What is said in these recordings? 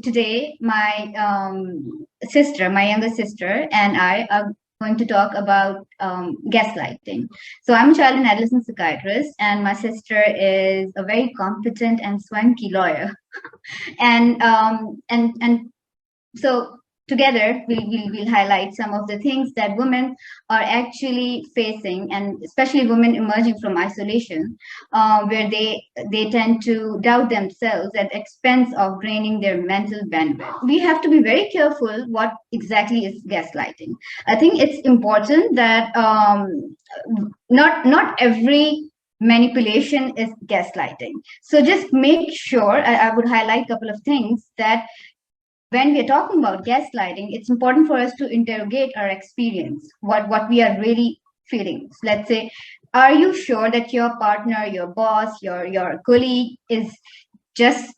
Today, my sister, my younger sister, and I are going to talk about gaslighting. So, I'm a child and adolescent psychiatrist, and my sister is a very competent and swanky lawyer. And so together we'll highlight some of the things that women are actually facing, and especially women emerging from isolation, where they tend to doubt themselves at the expense of draining their mental bandwidth. We have to be very careful what exactly is gaslighting. I think it's important that not every manipulation is gaslighting. So just make sure, I would highlight a couple of things that when we are talking about gaslighting, it's important for us to interrogate our experience, what we are really feeling. So let's say, are you sure that your partner, your boss, your colleague just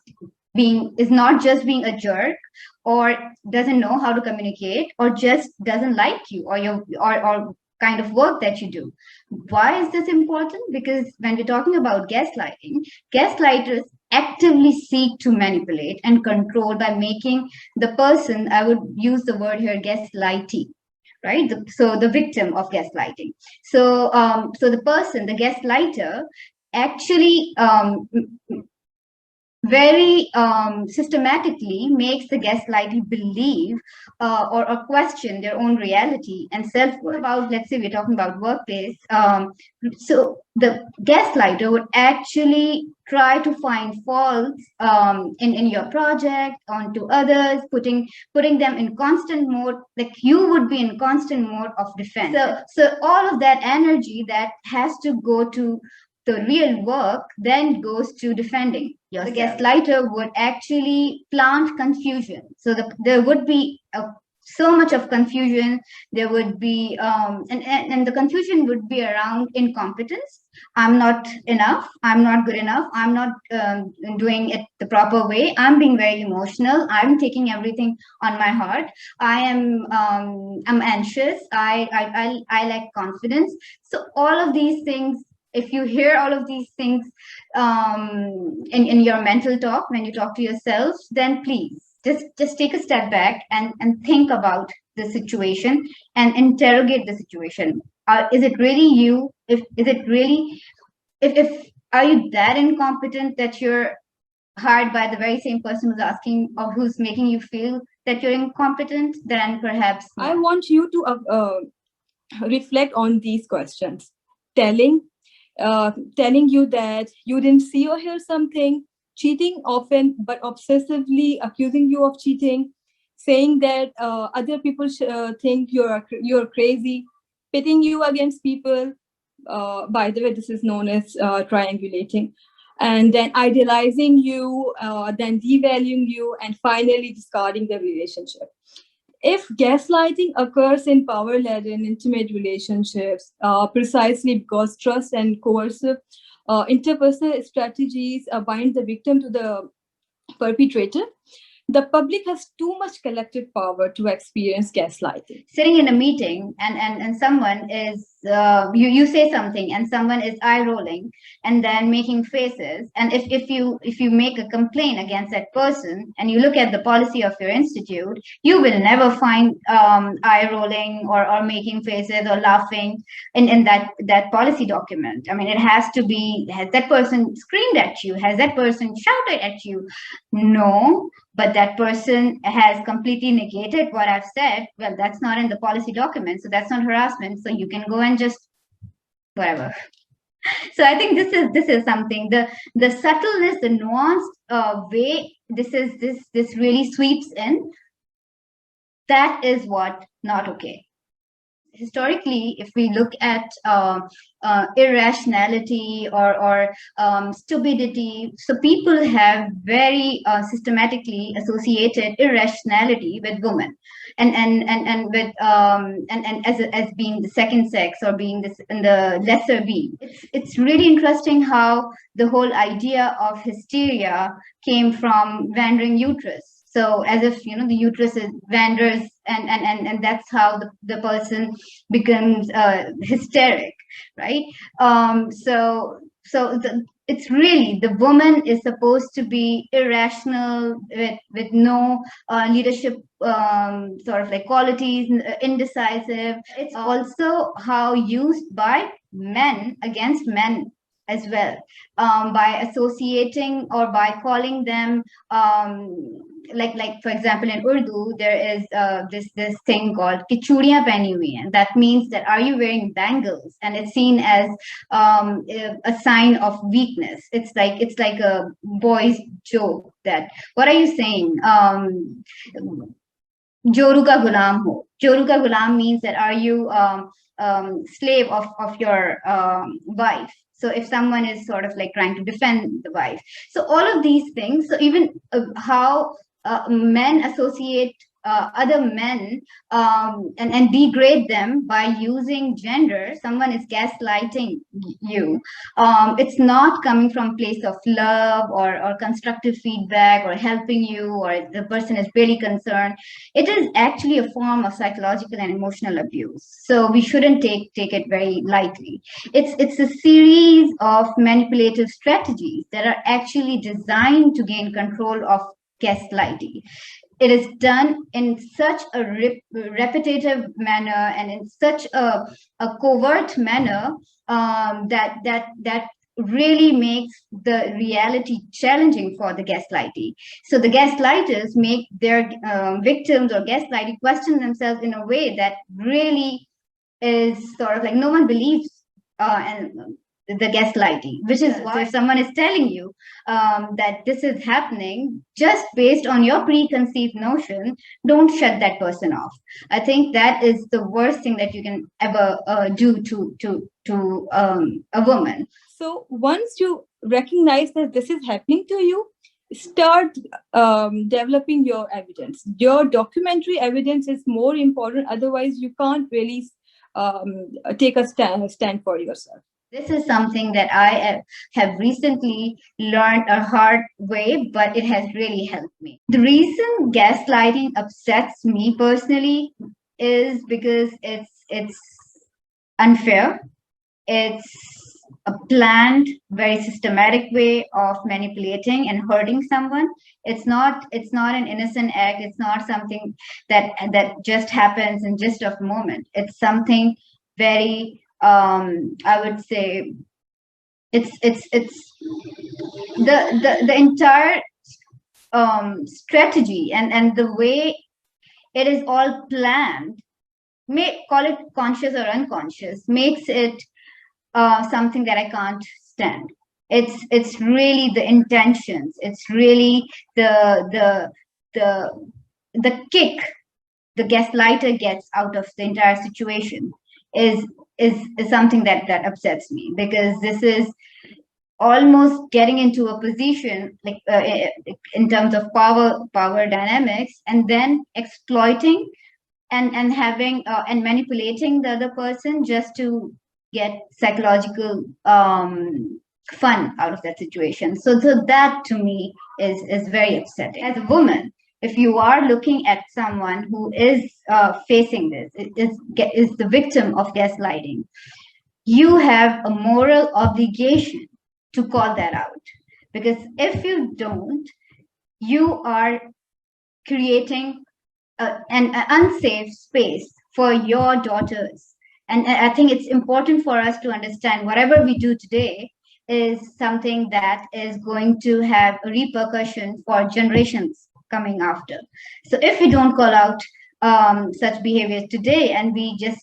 is not just being a jerk, or doesn't know how to communicate, or just doesn't like you, or or kind of work that you do? Why is this important? Because when we're talking about gaslighting, gaslighters actively seek to manipulate and control by making the person, I would use the word here, gaslighting, right? So the victim of gaslighting. So the person, the gaslighter, actually very systematically makes the gaslighter believe or question their own reality and self-worth. About, let's say we're talking about workplace, so the gaslighter would actually try to find faults in your project onto others, putting them in constant mode, like you would be in constant mode of defense. So all of that energy that has to go to the real work then goes to defending yourself. The gaslighter would actually plant confusion. So there would be so much of confusion. There would be, and the confusion would be around incompetence. I'm not enough. I'm not good enough. I'm not doing it the proper way. I'm being very emotional. I'm taking everything on my heart. I'm anxious. I lack confidence. So all of these things, if you hear all of these things in your mental talk when you talk to yourself, then please just take a step back and think about the situation and interrogate the situation. Is it really you? If is it really, if are you that incompetent that you're hired by the very same person who's asking or who's making you feel that you're incompetent? Then perhaps I want you to reflect on these questions. Telling you that you didn't see or hear something, cheating often but obsessively accusing you of cheating, saying that other people think you're crazy, pitting you against people. By the way, this is known as triangulating, and then idealizing you, then devaluing you, and finally discarding the relationship. If gaslighting occurs in power-laden intimate relationships, precisely because trust and coercive interpersonal strategies bind the victim to the perpetrator, the public has too much collective power to experience gaslighting. Sitting in a meeting and someone is you say something and someone is eye rolling and then making faces, and if you make a complaint against that person and you look at the policy of your institute, you will never find eye rolling or making faces or laughing in that policy document. I mean, it has to be, has that person screamed at you, has that person shouted at you? No. But that person has completely negated what I've said. Well, that's not in the policy document, so that's not harassment. So you can go and just whatever. So I think this is something, the subtleness, the nuanced way this really sweeps in. That is what not okay. Historically, if we look at irrationality or stupidity, so people have very systematically associated irrationality with women, and with and as being the second sex or being this in the lesser being. It's really interesting how the whole idea of hysteria came from wandering uterus. So as if the uterus is wanders, and that's how the person becomes hysteric, right? So it's really, the woman is supposed to be irrational, with no leadership sort of like qualities, indecisive. It's also how used by men against men as well, by associating or by calling them, like for example in Urdu there is this thing called ki churiyan pehni hui hain. That means that are you wearing bangles, and it's seen as a sign of weakness. It's like a boy's joke, that what are you saying, joru ka gulam ho. Joru ka gulam means that are you slave of your wife. So if someone is sort of like trying to defend the wife, so all of these things. So even how men associate other men, and degrade them by using gender. Someone is gaslighting you. It's not coming from place of love, or constructive feedback, or helping you, or the person is really concerned. It is actually a form of psychological and emotional abuse. So we shouldn't take it very lightly. It's a series of manipulative strategies that are actually designed to gain control of gaslighting. It is done in such a repetitive manner, and in such a covert manner, that really makes the reality challenging for the gaslightee. So the gaslighters make their victims or gaslighting question themselves in a way that really is sort of like no one believes, and the gaslighting, which is why if someone is telling you that this is happening just based on your preconceived notion, don't shut that person off. I think that is the worst thing that you can ever do to a woman. So once you recognize that this is happening to you, start developing your evidence. Your documentary evidence is more important. Otherwise, you can't really take a stand for yourself. This is something that I have recently learned a hard way, but it has really helped me. The reason gaslighting upsets me personally is because it's unfair. It's a planned, very systematic way of manipulating and hurting someone. It's not an innocent act. It's not something that just happens in just a moment. It's something very, I would say, it's the entire strategy, and the way it is all planned, may call it conscious or unconscious, makes it something that I can't stand. It's really the intentions. It's really the the kick the gaslighter gets out of the entire situation is is something that upsets me, because this is almost getting into a position like in terms of power dynamics, and then exploiting and having and manipulating the other person just to get psychological fun out of that situation. So that to me is very upsetting. As a woman, if you are looking at someone who is facing this, is the victim of gaslighting, you have a moral obligation to call that out, because if you don't, you are creating an unsafe space for your daughters. And I think it's important for us to understand whatever we do today is something that is going to have a repercussion for generations coming after. So if we don't call out such behaviors today, and we just,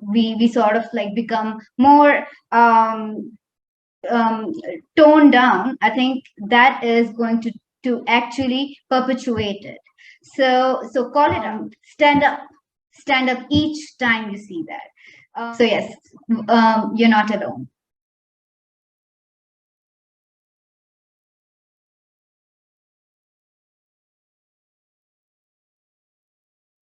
we sort of like become more toned down, I think that is going to actually perpetuate it. So call it out, stand up each time you see that. So yes, you're not alone.